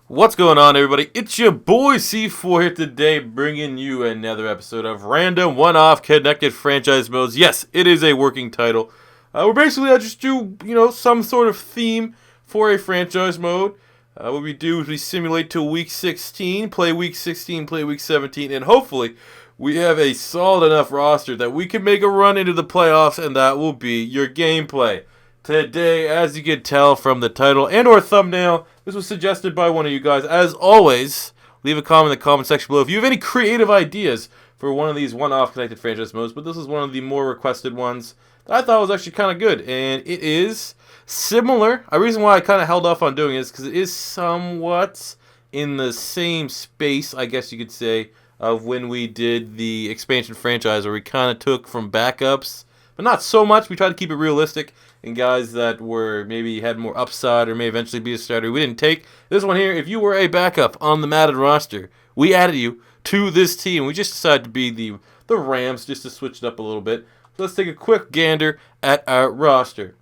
What's going on, everybody? It's your boy C4 here today, bringing you another episode of Random One-Off Connected Franchise Modes. Yes, it is a working title. We're basically just do, some sort of theme for a franchise mode. What we do is we simulate till week 16, play week 16, play week 17, and hopefully we have a solid enough roster that we can make a run into the playoffs, and that will be your gameplay. Today, as you can tell from the title and or thumbnail, this was suggested by one of you guys. As always, leave a comment in the comment section below if you have any creative ideas for one of these one-off connected franchise modes, but this is one of the more requested ones that I thought was actually kind of good, and it is similar. A reason why I kind of held off on doing it is because it is somewhat in the same space, I guess you could say, of when we did the expansion franchise, where we kind of took from backups, but not so much. We tried to keep it realistic, and guys that were maybe had more upside or may eventually be a starter, we didn't take. This one here, if you were a backup on the Madden roster, we added you to this team. We just decided to be the Rams just to switch it up a little bit. So let's take a quick gander at our roster.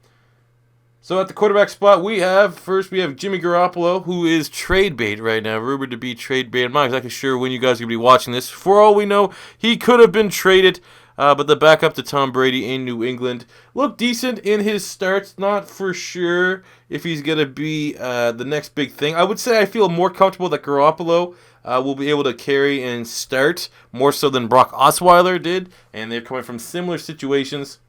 So at the quarterback spot, we have Jimmy Garoppolo, who is trade bait right now, rumored to be trade bait. I'm not exactly sure when you guys are going to be watching this. For all we know, he could have been traded. But the backup to Tom Brady in New England looked decent in his starts. Not for sure if he's going to be the next big thing. I would say I feel more comfortable that Garoppolo will be able to carry and start more so than Brock Osweiler did. And they're coming from similar situations.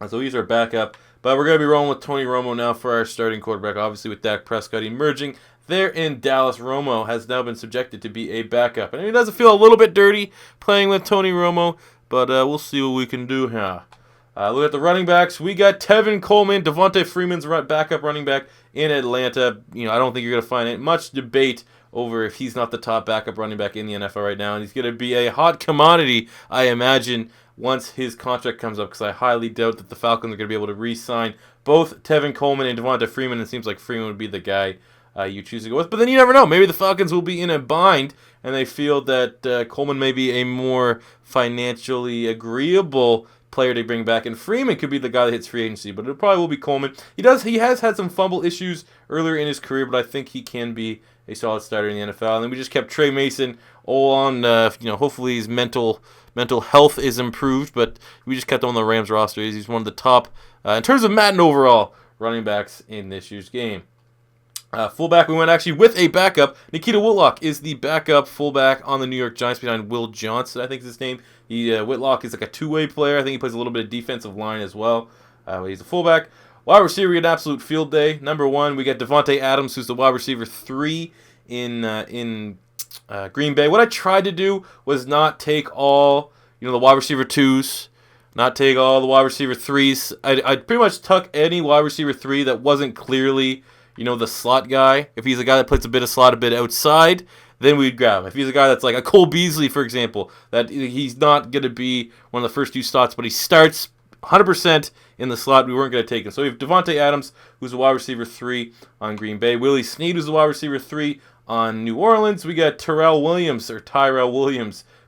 So he's our backup. But we're going to be rolling with Tony Romo now for our starting quarterback. Obviously with Dak Prescott emerging there in Dallas, Romo has now been subjected to be a backup. And it doesn't feel a little bit dirty playing with Tony Romo. But we'll see what we can do here. Look at the running backs. We got Tevin Coleman, Devontae Freeman's backup running back in Atlanta. I don't think you're going to find much debate over if he's not the top backup running back in the NFL right now. And he's going to be a hot commodity, I imagine, once his contract comes up, because I highly doubt that the Falcons are going to be able to re-sign both Tevin Coleman and Devontae Freeman. It seems like Freeman would be the guy you choose to go with. But then you never know. Maybe the Falcons will be in a bind, and they feel that Coleman may be a more financially agreeable player to bring back, and Freeman could be the guy that hits free agency, but it probably will be Coleman. He has had some fumble issues earlier in his career, but I think he can be a solid starter in the NFL. And then we just kept Trey Mason all on, hopefully his mental health is improved, but we just kept him on the Rams roster. He's one of the top, in terms of Madden overall, running backs in this year's game. Fullback, we went actually with a backup. Nikita Whitlock is the backup fullback on the New York Giants behind Will Johnson, I think is his name. Whitlock is like a two-way player. I think he plays a little bit of defensive line as well. He's a fullback. Wide receiver, we get an absolute field day. Number one, we got Devontae Adams, who's the wide receiver 3 in Green Bay. What I tried to do was not take all the wide receiver 2s, not take all the wide receiver 3s. I pretty much took any wide receiver 3 that wasn't clearly the slot guy. If he's a guy that plays a bit of slot, a bit outside, then we'd grab him. If he's a guy that's like a Cole Beasley, for example, that he's not going to be one of the first 2 slots, but he starts 100% in the slot, we weren't going to take him. So we have Devontae Adams, who's a wide receiver 3 on Green Bay. Willie Snead, who's a wide receiver 3 on New Orleans. We got Tyrell Williams,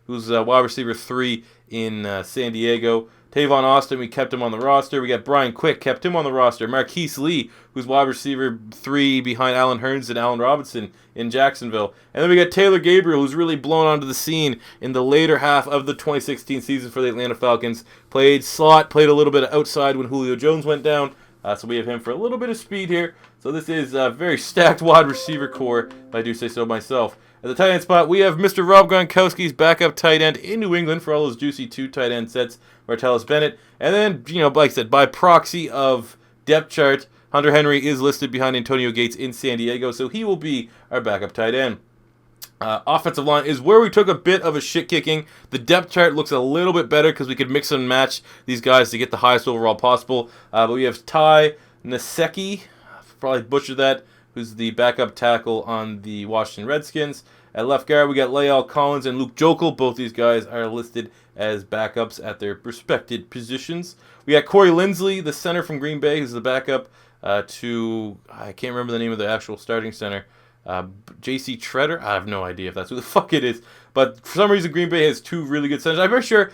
who's a wide receiver 3 in San Diego. Tavon Austin, we kept him on the roster. We got Brian Quick, kept him on the roster. Marquise Lee, who's wide receiver 3 behind Allen Hurns and Allen Robinson in Jacksonville. And then we got Taylor Gabriel, who's really blown onto the scene in the later half of the 2016 season for the Atlanta Falcons. Played slot, played a little bit of outside when Julio Jones went down. So we have him for a little bit of speed here. So this is a very stacked wide receiver core, if I do say so myself. At the tight end spot, we have Mr. Rob Gronkowski's backup tight end in New England for all those juicy 2 tight end sets, Martellus Bennett. And then, like I said, by proxy of depth chart, Hunter Henry is listed behind Antonio Gates in San Diego, so he will be our backup tight end. Offensive line is where we took a bit of a shit kicking. The depth chart looks a little bit better because we could mix and match these guys to get the highest overall possible. But we have Ty Nsekhe, probably butchered that, who's the backup tackle on the Washington Redskins. At left guard, we got La'el Collins and Luke Jokel. Both these guys are listed as backups at their respected positions. We got Corey Linsley, the center from Green Bay, who's the backup to, I can't remember the name of the actual starting center. J.C. Treader? I have no idea if that's who the fuck it is. But for some reason, Green Bay has 2 really good centers. I'm very sure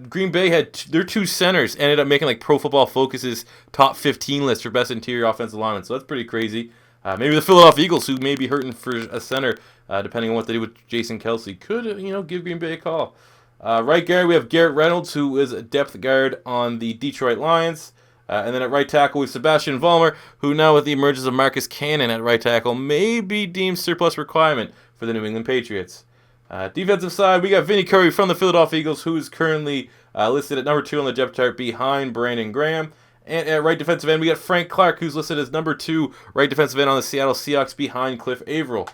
Green Bay had their 2 centers ended up making like Pro Football Focus's top 15 list for best interior offensive linemen. So that's pretty crazy. Maybe the Philadelphia Eagles, who may be hurting for a center, depending on what they do with Jason Kelsey, could give Green Bay a call. Right guard, we have Garrett Reynolds, who is a depth guard on the Detroit Lions. And then at right tackle, we have Sebastian Vollmer, who now with the emergence of Marcus Cannon at right tackle may be deemed surplus requirement for the New England Patriots. Defensive side, we got Vinny Curry from the Philadelphia Eagles, who is currently listed at number 2 on the depth chart behind Brandon Graham. And at right defensive end, we got Frank Clark, who's listed as number 2 right defensive end on the Seattle Seahawks behind Cliff Averill.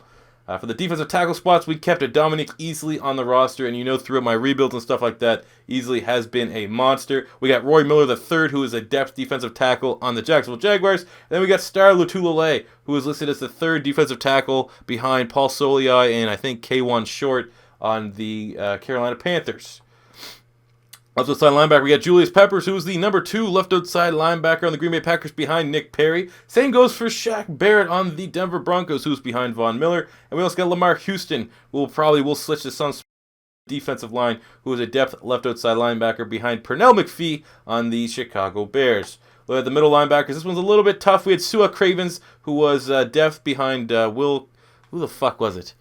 For the defensive tackle spots, we kept Dominic Easley on the roster, and throughout my rebuilds and stuff like that, Easley has been a monster. We got Roy Miller III, who is a depth defensive tackle on the Jacksonville Jaguars. And then we got Star Lotulelei, who is listed as the 3rd defensive tackle behind Paul Soliai and I think K1 Short on the Carolina Panthers. Left outside linebacker, we got Julius Peppers, who is the number 2 left outside linebacker on the Green Bay Packers behind Nick Perry. Same goes for Shaq Barrett on the Denver Broncos, who's behind Von Miller. And we also got Lamar Houston, who will switch to some defensive line, who is a depth left outside linebacker behind Pernell McPhee on the Chicago Bears. Look at the middle linebackers. This one's a little bit tough. We had Sua Cravens, who was depth behind Will. Who the fuck was it?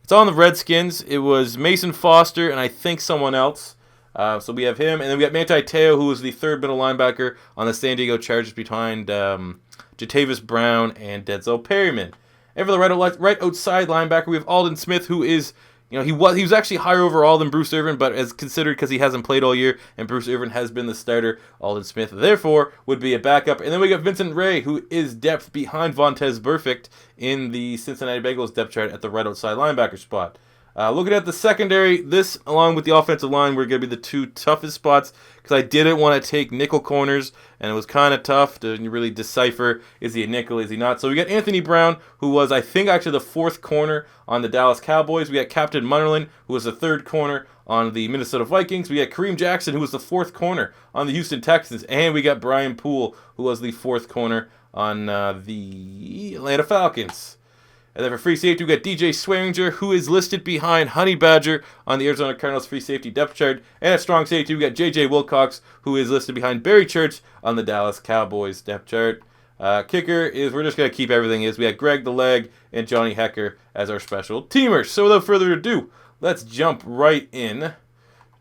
It's on the Redskins. It was Mason Foster and I think someone else. So we have him, and then we got Manti Te'o, who is the 3rd middle linebacker on the San Diego Chargers behind Jatavis Brown and Denzel Perryman. And for the right outside linebacker, we have Aldon Smith, who is, he was actually higher overall than Bruce Irvin, but as considered because he hasn't played all year, and Bruce Irvin has been the starter, Aldon Smith, therefore, would be a backup. And then we got Vincent Ray, who is depth behind Vontez Burfict in the Cincinnati Bengals depth chart at the right outside linebacker spot. Looking at the secondary, this, along with the offensive line, were going to be the 2 toughest spots because I didn't want to take nickel corners, and it was kind of tough to really decipher, is he a nickel, is he not? So we got Anthony Brown, who was, I think, actually the 4th corner on the Dallas Cowboys. We got Captain Munnerlyn, who was the 3rd corner on the Minnesota Vikings. We got Kareem Jackson, who was the 4th corner on the Houston Texans. And we got Brian Poole, who was the 4th corner on the Atlanta Falcons. And then for free safety, we got DJ Swearinger, who is listed behind Honey Badger on the Arizona Cardinals free safety depth chart. And at strong safety, we got J.J. Wilcox, who is listed behind Barry Church on the Dallas Cowboys depth chart. Kicker is, we're just going to keep everything as. We got Greg the Leg and Johnny Hecker as our special teamers. So without further ado, let's jump right in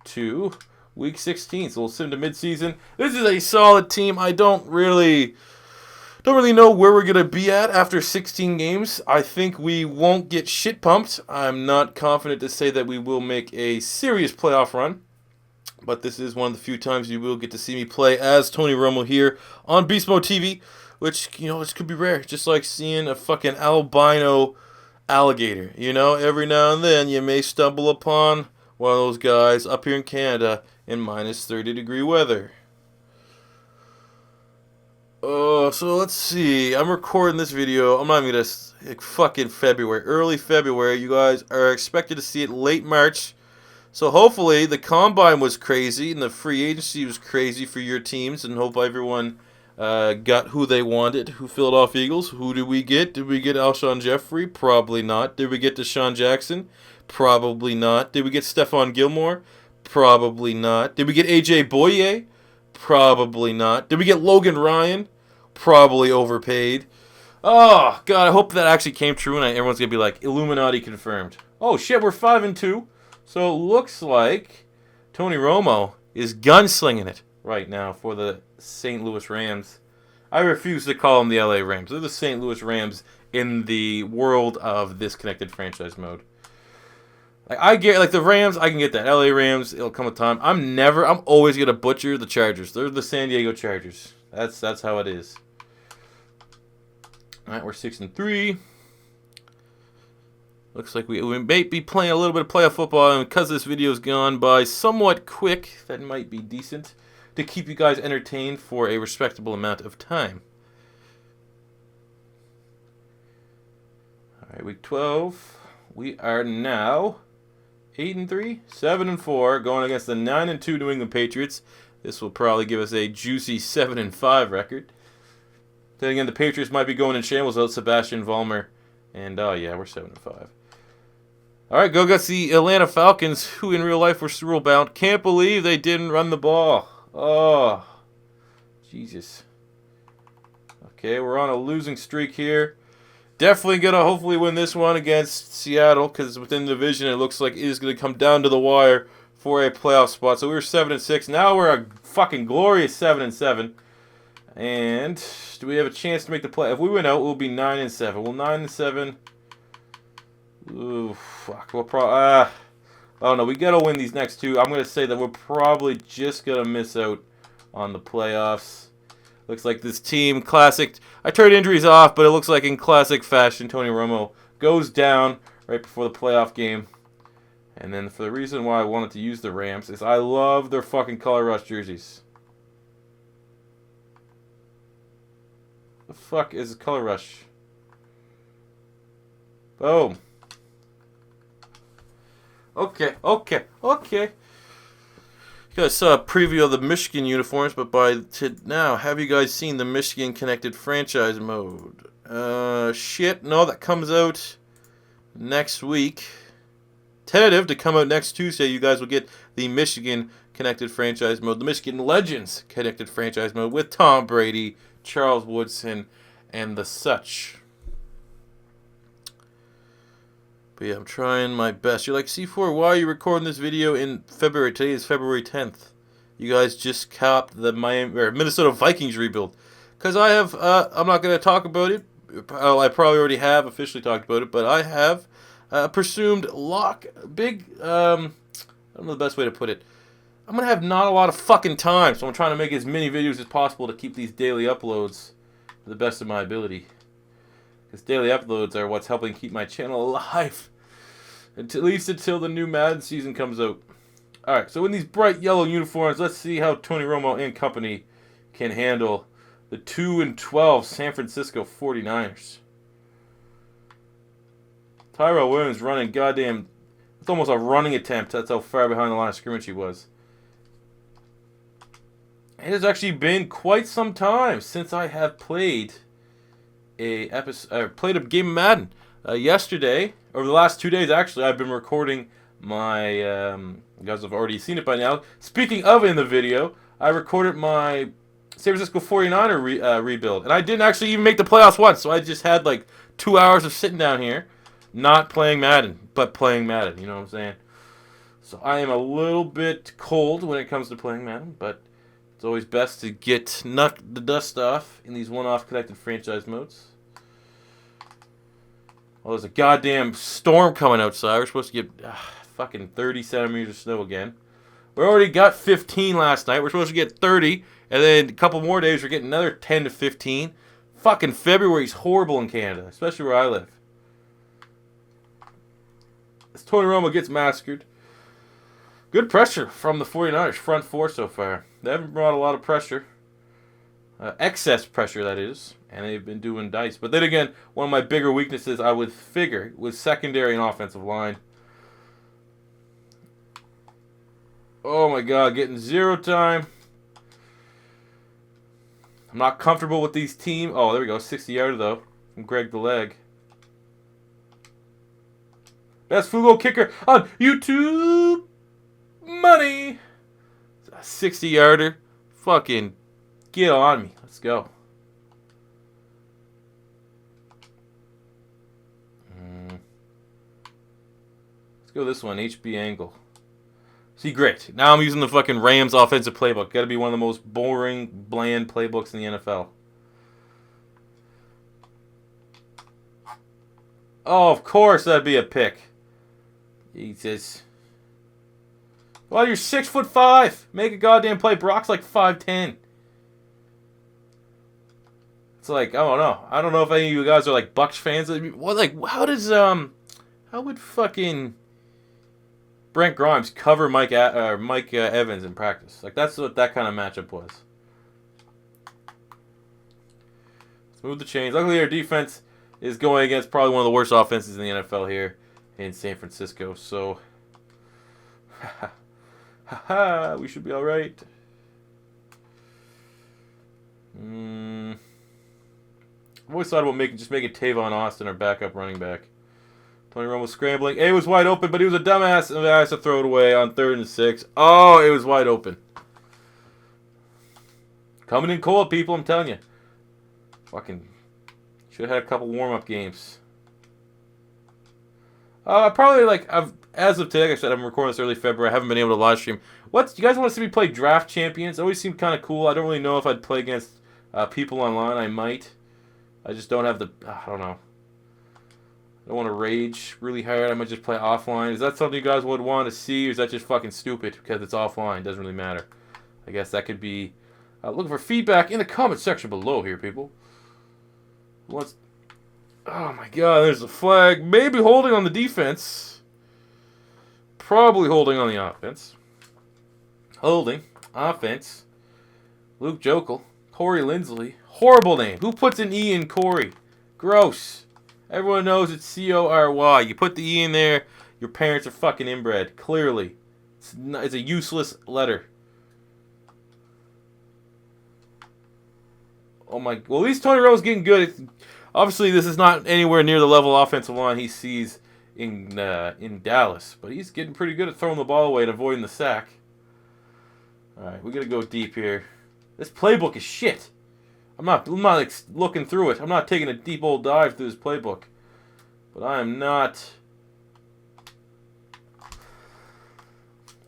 to Week 16. So we'll sim to midseason. This is a solid team. I don't really know where we're going to be at after 16 games. I think we won't get shit pumped. I'm not confident to say that we will make a serious playoff run. But this is one of the few times you will get to see me play as Tony Romo here on Beast Mode TV, which could be rare. Just like seeing a fucking albino alligator. Every now and then you may stumble upon one of those guys up here in Canada in minus 30-degree weather. So let's see. I'm recording this video. I'm not even gonna fucking February, early February. You guys are expected to see it late March. So hopefully the combine was crazy and the free agency was crazy for your teams, and hope everyone got who they wanted. Who Philadelphia Eagles? Who did we get? Did we get Alshon Jeffrey? Probably not. Did we get Deshaun Jackson? Probably not. Did we get Stephon Gilmore? Probably not. Did we get AJ Boye? Probably not. Did we get Logan Ryan? Probably overpaid. Oh, God, I hope that actually came true and everyone's going to be like, Illuminati confirmed. Oh, shit, we're 5-2. So it looks like Tony Romo is gunslinging it right now for the St. Louis Rams. I refuse to call them the LA Rams. They're the St. Louis Rams in the world of this connected franchise mode. I get, the Rams, I can get that. LA Rams, it'll come a time. I'm always going to butcher the Chargers. They're the San Diego Chargers. That's how it is. All right, we're 6-3. Looks like we may be playing a little bit of playoff football, and because this video's gone by somewhat quick, that might be decent to keep you guys entertained for a respectable amount of time. All right, week 12. We are now 8-3, 7-4, going against the 9-2 New England Patriots. This will probably give us a juicy 7-5 record. Then again, the Patriots might be going in shambles without Sebastian Vollmer. And, oh yeah, we're 7-5. Alright, go against the Atlanta Falcons, who in real life were Super Bowl bound. Can't believe they didn't run the ball. Oh, Jesus. Okay, we're on a losing streak here. Definitely going to hopefully win this one against Seattle, because within the division it looks like it is going to come down to the wire for a playoff spot. So we were 7-6. Now we're a fucking glorious 7-7. And do we have a chance to make the play? If we win out, we'll be 9-7. Well, 9-7. Ooh, fuck. We'll probably. I don't know. We gotta win these next two. I'm gonna say that we're probably just gonna miss out on the playoffs. Looks like this team, classic. I turned injuries off, but it looks like in classic fashion, Tony Romo goes down right before the playoff game. And then for the reason why I wanted to use the Rams is I love their fucking color rush jerseys. The fuck is color rush? Boom. Okay. You guys saw a preview of the Michigan uniforms, but now, have you guys seen the Michigan Connected franchise mode? Shit, no, that comes out next week. Tentative to come out next Tuesday. You guys will get the Michigan Connected franchise mode, the Michigan Legends Connected franchise mode with Tom Brady, Charles Woodson, and the such. But yeah, I'm trying my best. You're like, C4, why are you recording this video in February? Today is February 10th. You guys just copped the Minnesota Vikings rebuild. Because I have, I'm not going to talk about it. I probably already have officially talked about it, but I have presumed big, I don't know the best way to put it. I'm going to have not a lot of fucking time, so I'm trying to make as many videos as possible to keep these daily uploads to the best of my ability. Because daily uploads are what's helping keep my channel alive. At least until the new Madden season comes out. Alright, so in these bright yellow uniforms, let's see how Tony Romo and company can handle the 2-12 San Francisco 49ers. Tyrell Williams running goddamn... It's almost a running attempt. That's how far behind the line of scrimmage he was. It has actually been quite some time since I have played a game of Madden. Yesterday, over the last 2 days, actually, I've been recording my. You guys have already seen it by now. Speaking of in the video, I recorded my San Francisco 49er rebuild, and I didn't actually even make the playoffs once. So I just had like 2 hours of sitting down here, not playing Madden, but playing Madden. You know what I'm saying? So I am a little bit cold when it comes to playing Madden, but it's always best to knock the dust off in these one-off connected franchise modes. Well, there's a goddamn storm coming outside. We're supposed to get fucking 30 centimeters of snow again. We already got 15 last night. We're supposed to get 30, and then a couple more days we're getting another 10 to 15. Fucking February's horrible in Canada, especially where I live. As Tony Romo gets massacred. Good pressure from the 49ers, front four so far. They haven't brought a lot of pressure. Excess pressure, that is. And they've been doing dice. But then again, one of my bigger weaknesses, I would figure, was secondary and offensive line. Oh my god, getting 0 time. I'm not comfortable with these teams. Oh, there we go. 60-yarder, though, from Greg the Leg. Best field goal kicker on YouTube. Money. 60-yarder. Fucking get on me. Let's go. Let's go this one. HB angle. See, great. Now I'm using the fucking Rams offensive playbook. Got to be one of the most boring, bland playbooks in the NFL. Oh, of course that'd be a pick. Jesus. Well, you're 6'5". Make a goddamn play. Brock's like 5'10". It's like, I don't know. I don't know if any of you guys are like Bucks fans. What, like, how would fucking Brent Grimes cover Mike Evans in practice? Like, that's what that kind of matchup was. Let's move the chains. Luckily, our defense is going against probably one of the worst offenses in the NFL here in San Francisco. So, we should be all right. I've always thought about making Tavon Austin our backup running back. Tony Romo scrambling. It was wide open, but he was a dumbass and has to throw it away on 3rd and 6. Oh, it was wide open. Coming in cold, people, I'm telling you. Fucking Should have had a couple warm-up games. Probably as of today, like I said, I'm recording this early February. I haven't been able to live stream. You guys want to see me play Draft Champions? It always seemed kind of cool. I don't really know if I'd play against people online. I might. I just don't have the. I don't know. I don't want to rage really hard. I might just play offline. Is that something you guys would want to see, or is that just fucking stupid because it's offline? Doesn't really matter. I guess that could be. Looking for feedback in the comment section below here, people. Oh my god, there's a flag. Maybe holding on the defense. Probably holding on the offense. Holding. Offense. Luke Jokel. Corey Lindsley. Horrible name. Who puts an E in Corey? Gross. Everyone knows it's C-O-R-Y. You put the E in there, your parents are fucking inbred. Clearly. It's a useless letter. Oh my... Well, at least Tony Romo's getting good. Obviously, this is not anywhere near the level offensive line he sees in Dallas. But he's getting pretty good at throwing the ball away and avoiding the sack. Alright, we got to go deep here. This playbook is shit. I'm not looking through it. I'm not taking a deep old dive through this playbook. But I am not...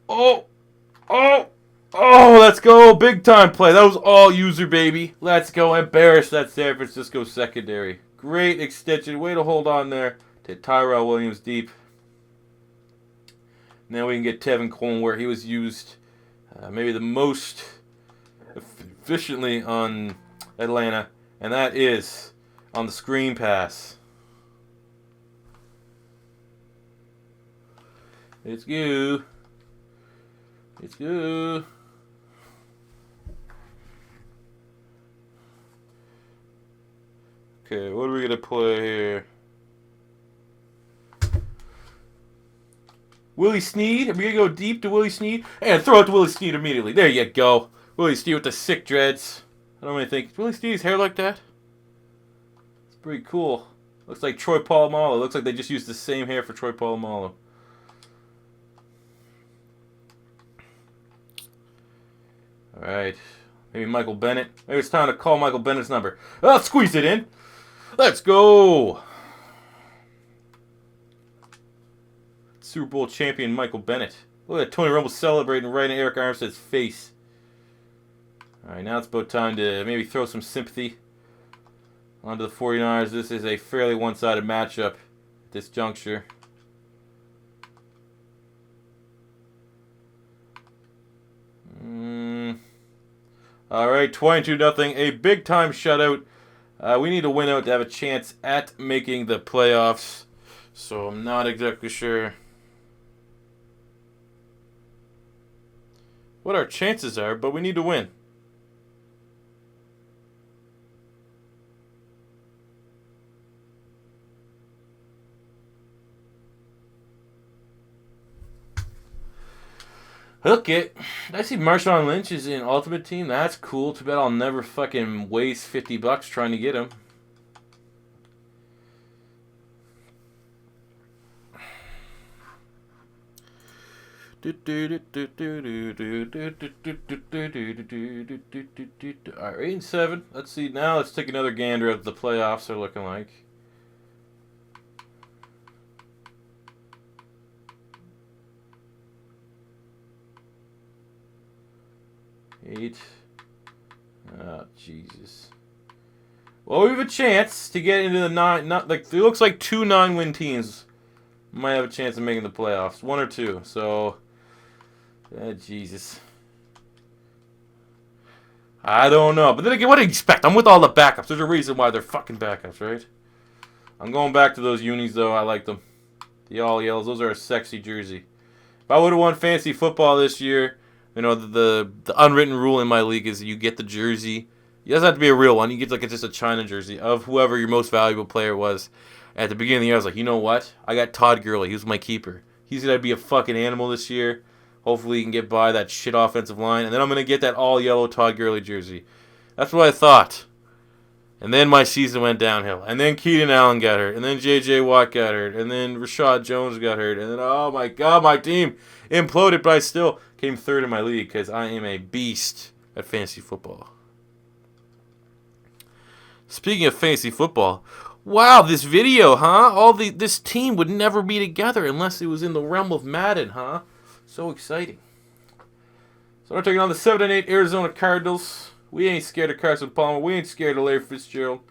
Oh! Let's go. Big time play. That was all user, baby. Let's go. Embarrass that San Francisco secondary. Great extension. Way to hold on there to Tyrell Williams deep. Now we can get Tevin Coleman where he was used maybe the most efficiently on Atlanta, and that is on the screen pass. It's good. It's good. Okay, what are we going to play here? Willie Snead. Are we going to go deep to Willie Snead? And throw it to Willie Snead immediately. There you go. Willie Snead with the sick dreads. I don't really think... Is Willie Snead's hair like that? It's pretty cool. Looks like Troy Polamalu. Looks like they just used the same hair for Troy Polamalu. Alright. Maybe Michael Bennett. Maybe it's time to call Michael Bennett's number. I'll squeeze it in. Let's go. Super Bowl champion Michael Bennett. Look at Tony Romo celebrating right in Eric Armstead's face. Alright, now it's about time to maybe throw some sympathy onto the 49ers. This is a fairly one-sided matchup at this juncture. Alright, 22-0. A big-time shutout. We need to win out to have a chance at making the playoffs. So I'm not exactly sure what our chances are, but we need to win. Okay, I see Marshawn Lynch is in Ultimate Team. That's cool. Too bad I'll never fucking waste $50 trying to get him. Alright, 8-7. Let's see. Now let's take another gander at the playoffs are looking like. Oh, Jesus. Well, we have a chance to get into the 9. It looks like 2 9-win teams might have a chance of making the playoffs. 1 or 2. So, Jesus. I don't know. But then again, what do you expect? I'm with all the backups. There's a reason why they're fucking backups, right? I'm going back to those unis, though. I like them. The all yellows. Those are a sexy jersey. If I would have won fantasy football this year, you know, the unwritten rule in my league is you get the jersey. It doesn't have to be a real one. You get like just a China jersey of whoever your most valuable player was. At the beginning of the year, I was like, you know what? I got Todd Gurley. He was my keeper. He's going to be a fucking animal this year. Hopefully he can get by that shit offensive line. And then I'm going to get that all-yellow Todd Gurley jersey. That's what I thought. And then my season went downhill. And then Keenan Allen got hurt. And then J.J. Watt got hurt. And then Rashad Jones got hurt. And then, oh my God, my team imploded. But I still came third in my league because I am a beast at fantasy football. Speaking of fantasy football, Wow, this video, huh? This team would never be together unless it was in the realm of Madden, huh? So exciting. So we're taking on the 7-8 Arizona Cardinals. We ain't scared of Carson Palmer. We ain't scared of Larry Fitzgerald.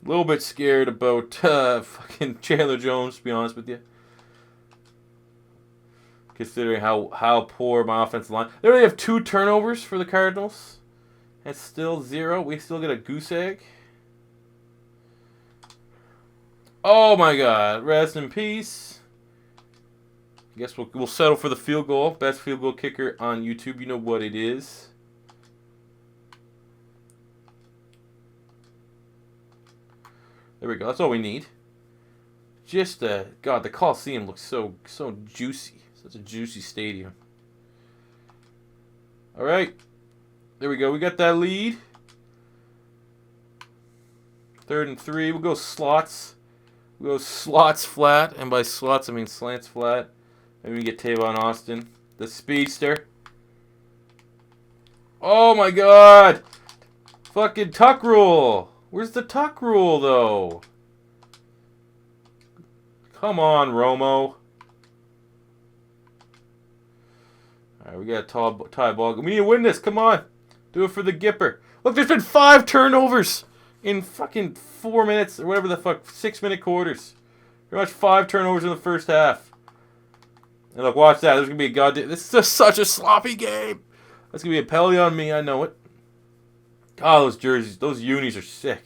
A little bit scared about fucking Chandler Jones, to be honest with you. Considering how poor my offensive line. They only have 2 turnovers for the Cardinals. It's still 0. We still get a goose egg. Oh my God! Rest in peace. I guess we'll settle for the field goal. Best field goal kicker on YouTube. You know what it is. There we go. That's all we need. Just God, the Coliseum looks so juicy. Such a juicy stadium. All right, there we go. We got that lead. 3rd and 3. We'll go slots. We'll go slots flat, and by slots I mean slants flat. Maybe we get Tavon Austin, the speedster. Oh my God! Fucking tuck rule. Where's the tuck rule though? Come on, Romo. Alright, we got a tie ball. We need to win this. Come on. Do it for the Gipper. Look, there's been 5 turnovers in fucking 4 minutes or whatever the fuck. 6-minute quarters. Pretty much 5 turnovers in the first half. And look, watch that. There's going to be a goddamn... This is just such a sloppy game. That's going to be a penalty on me. I know it. God, those jerseys, those unis are sick.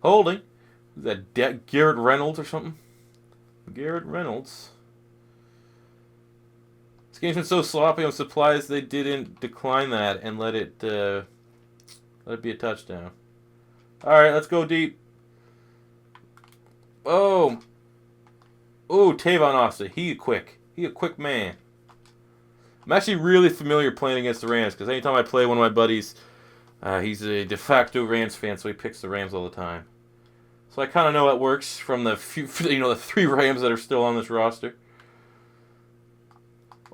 Holding. Is that Garrett Reynolds or something? Garrett Reynolds. This game's been so sloppy. I'm surprised they didn't decline that and let it be a touchdown. All right, let's go deep. Oh, Tavon Austin. He a quick man. I'm actually really familiar playing against the Rams because anytime I play one of my buddies, he's a de facto Rams fan, so he picks the Rams all the time. So I kind of know how it works from the the 3 Rams that are still on this roster.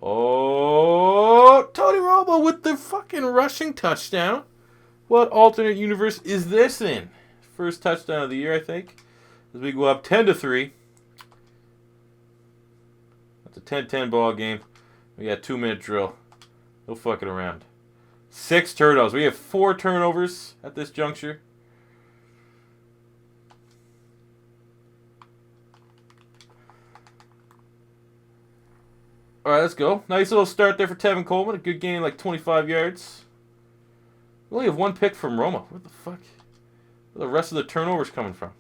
Oh, Tony Romo with the fucking rushing touchdown. What alternate universe is this in? First touchdown of the year, I think. As we go up 10-3. That's a 10-10 ball game. We got a 2-minute drill. No fucking around. 6 turnovers. We have 4 turnovers at this juncture. All right, let's go. Nice little start there for Tevin Coleman. A good game, like 25 yards. We only have 1 pick from Romo. What the fuck? Where are the rest of the turnovers coming from?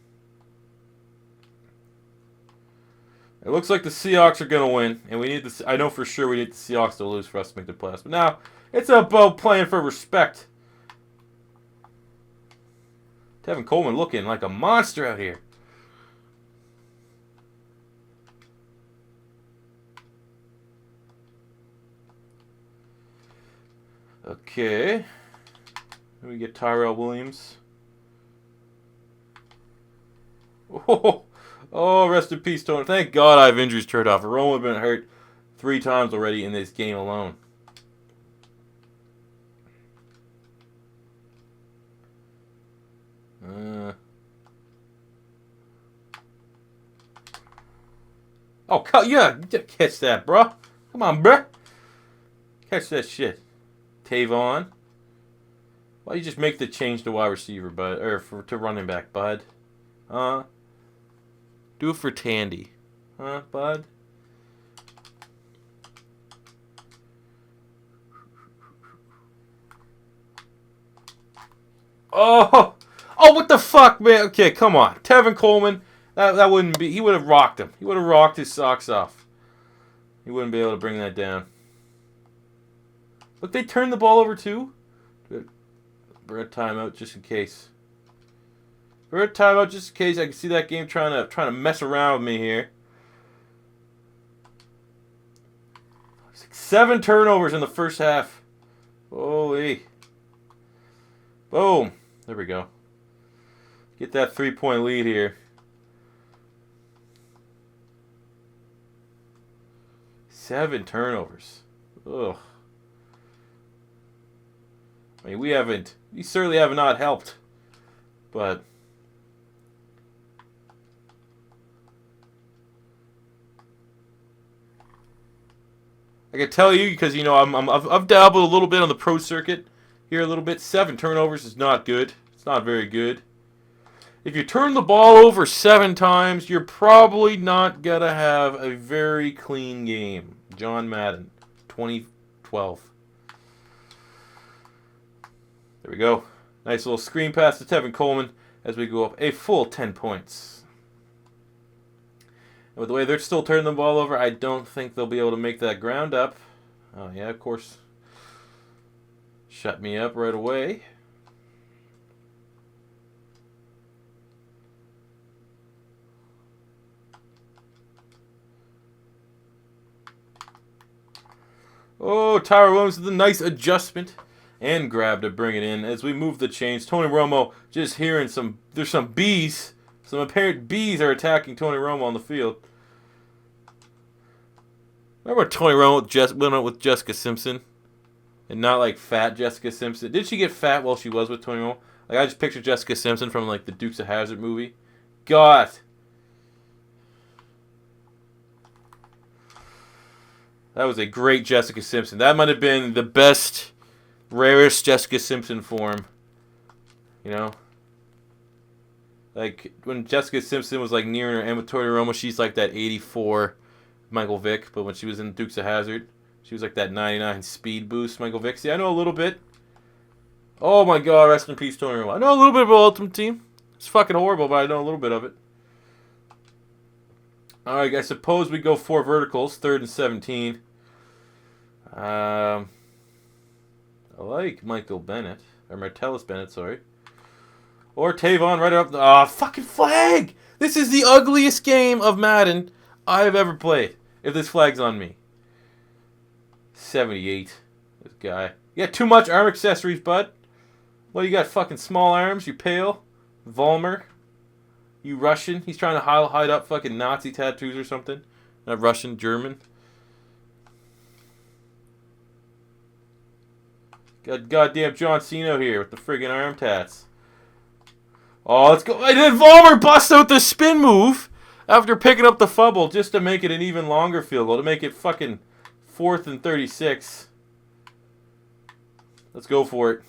It looks like the Seahawks are going to win, and we need the. I know for sure we need the Seahawks to lose for us to make the playoffs. But now, it's about playing for respect. Tevin Coleman looking like a monster out here. Okay. Then we get Tyrell Williams. Oh, rest in peace, Tony. Thank God I have injuries turned off. Romo has been hurt 3 times already in this game alone. Oh, yeah, catch that, bro. Come on, bro. Catch that shit. Tavon. Why you just make the change to wide receiver, bud, or to running back, bud? Do it for Tandy, bud? Oh, what the fuck, man? Okay, come on, Tevin Coleman. That wouldn't be. He would have rocked him. He would have rocked his socks off. He wouldn't be able to bring that down. Look, they turned the ball over too. We're at timeout just in case. We're at timeout just in case. I can see that game trying to mess around with me here. 7 turnovers in the first half. Holy. Boom. There we go. Get that 3-point lead here. 7 turnovers. Ugh. I mean, we certainly have not helped. But I can tell you because I've dabbled a little bit on the pro circuit here a little bit. 7 turnovers is not good. It's not very good. If you turn the ball over 7 times, you're probably not gonna have a very clean game. John Madden, 2012. There we go. Nice little screen pass to Tevin Coleman as we go up a full 10 points. And with the way they're still turning the ball over, I don't think they'll be able to make that ground up. Oh, yeah, of course. Shut me up right away. Oh, Tyler Williams with a nice adjustment and grab to bring it in as we move the chains. Tony Romo just hearing there's some bees. Some apparent bees are attacking Tony Romo on the field. Remember when Tony Romo went out with Jessica Simpson? And not like fat Jessica Simpson. Did she get fat while she was with Tony Romo? Like I just pictured Jessica Simpson from like the Dukes of Hazzard movie. God. That was a great Jessica Simpson. That might have been the best, rarest Jessica Simpson form. You know? Like, when Jessica Simpson was, like, nearing her end with Tony Romo, she's like that 84 Michael Vick. But when she was in Dukes of Hazzard, she was like that 99 speed boost Michael Vick. See, I know a little bit. Oh, my God. Rest in peace, Tony Romo. I know a little bit about Ultimate Team. It's fucking horrible, but I know a little bit of it. All right, I suppose we go 4 verticals, 3rd and 17. I like Michael Bennett, or Martellus Bennett, sorry. Or Tavon right up the... fucking flag! This is the ugliest game of Madden I've ever played, if this flag's on me. 78, this guy. You got too much arm accessories, bud. Well, you got fucking small arms, you pale. Volmer. You Russian. He's trying to hide up fucking Nazi tattoos or something. Not Russian, German. Got goddamn John Cena here with the friggin' arm tats. Oh, let's go. And then Volmer busts out the spin move after picking up the fumble just to make it an even longer field goal. To make it fucking 4th and 36. Let's go for it.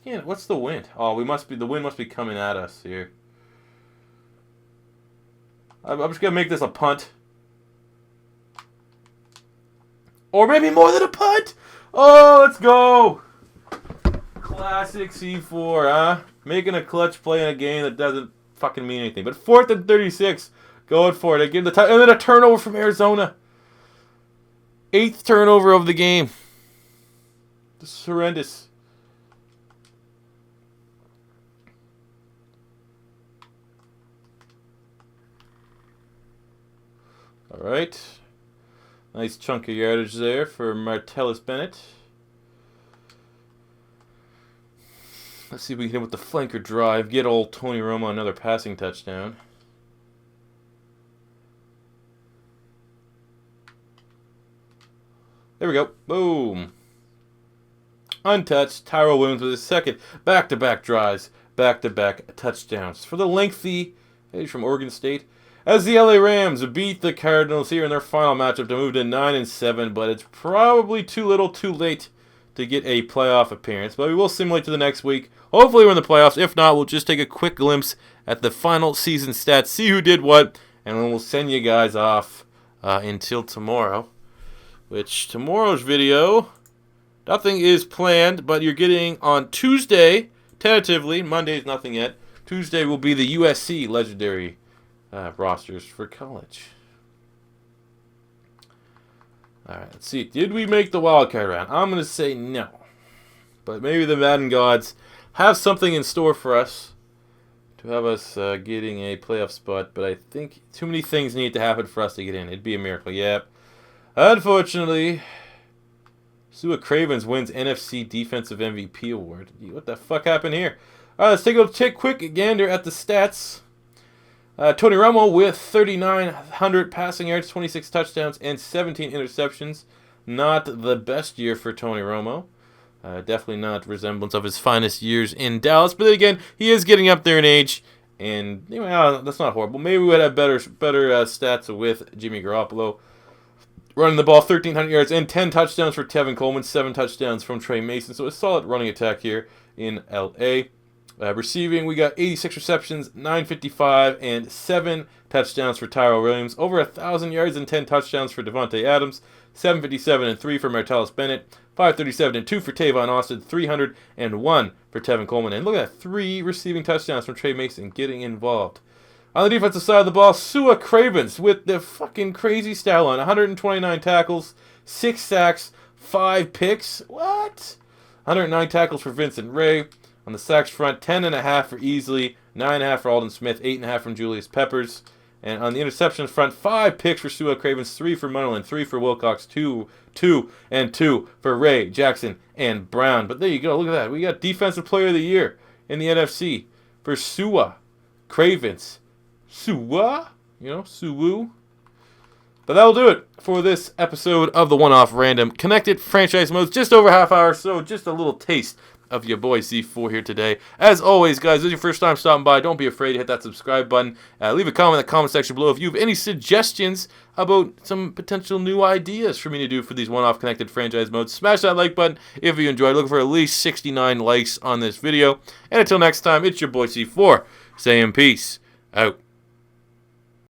Again, what's the wind? Oh, the wind must be coming at us here. I'm just going to make this a punt. Or maybe more than a punt. Oh, let's go. Classic C4, huh? Making a clutch play in a game that doesn't fucking mean anything. But 4th and 36, going for it. Again, and then a turnover from Arizona. 8th turnover of the game. This is horrendous. All right. Nice chunk of yardage there for Martellus Bennett. Let's see if we can hit with the flanker drive. Get old Tony Romo another passing touchdown. There we go. Boom. Untouched. Tyrell Williams with his second back-to-back drives. Back-to-back touchdowns. For the lengthy age from Oregon State. As the LA Rams beat the Cardinals here in their final matchup to move to 9-7, but it's probably too little too late to get a playoff appearance. But we will simulate to the next week. Hopefully we're in the playoffs. If not, we'll just take a quick glimpse at the final season stats, see who did what, and then we'll send you guys off until tomorrow. Which, tomorrow's video, nothing is planned, but you're getting on Tuesday, tentatively, Monday's nothing yet, Tuesday will be the USC Legendary rosters for college. Alright, let's see. Did we make the wildcard round? I'm going to say no. But maybe the Madden gods have something in store for us to have us getting a playoff spot. But I think too many things need to happen for us to get in. It'd be a miracle. Yep. Unfortunately, Sua Cravens wins NFC Defensive MVP award. What the fuck happened here? Alright, let's take a quick gander at the stats. Tony Romo with 3,900 passing yards, 26 touchdowns, and 17 interceptions. Not the best year for Tony Romo. Definitely not resemblance of his finest years in Dallas. But then again, he is getting up there in age. And that's not horrible. Maybe we would have better stats with Jimmy Garoppolo. Running the ball, 1,300 yards and 10 touchdowns for Tevin Coleman, 7 touchdowns from Trey Mason. So a solid running attack here in L.A. Receiving, we got 86 receptions, 955, and 7 touchdowns for Tyrell Williams. Over 1,000 yards and 10 touchdowns for Devontae Adams. 757 and 3 for Martellus Bennett. 537 and 2 for Tavon Austin. 301 for Tevin Coleman. And look at that, 3 receiving touchdowns from Trey Mason getting involved. On the defensive side of the ball, Sua Cravens with the fucking crazy stat line. 129 tackles, 6 sacks, 5 picks. What? 109 tackles for Vincent Ray. On the sacks front, 10.5 for Easley, 9.5 for Alden Smith, 8.5 from Julius Peppers. And on the interceptions front, 5 picks for Sua Cravens, 3 for Munnerlyn, 3 for Wilcox, 2 for Ray, Jackson, and Brown. But there you go, look at that. We got Defensive Player of the Year in the NFC for Sua Cravens. Sua? Suwu. But that'll do it for this episode of the One-Off Random Connected Franchise Modes. Just over half hour, so just a little taste of your boy C4 here today. As always, guys, this is your first time stopping by, don't be afraid to hit that subscribe button. Leave a comment in the comment section below if you have any suggestions about some potential new ideas for me to do for these one-off connected franchise modes. Smash that like button if you enjoyed. Looking for at least 69 likes on this video. And until next time, it's your boy C4 saying peace out.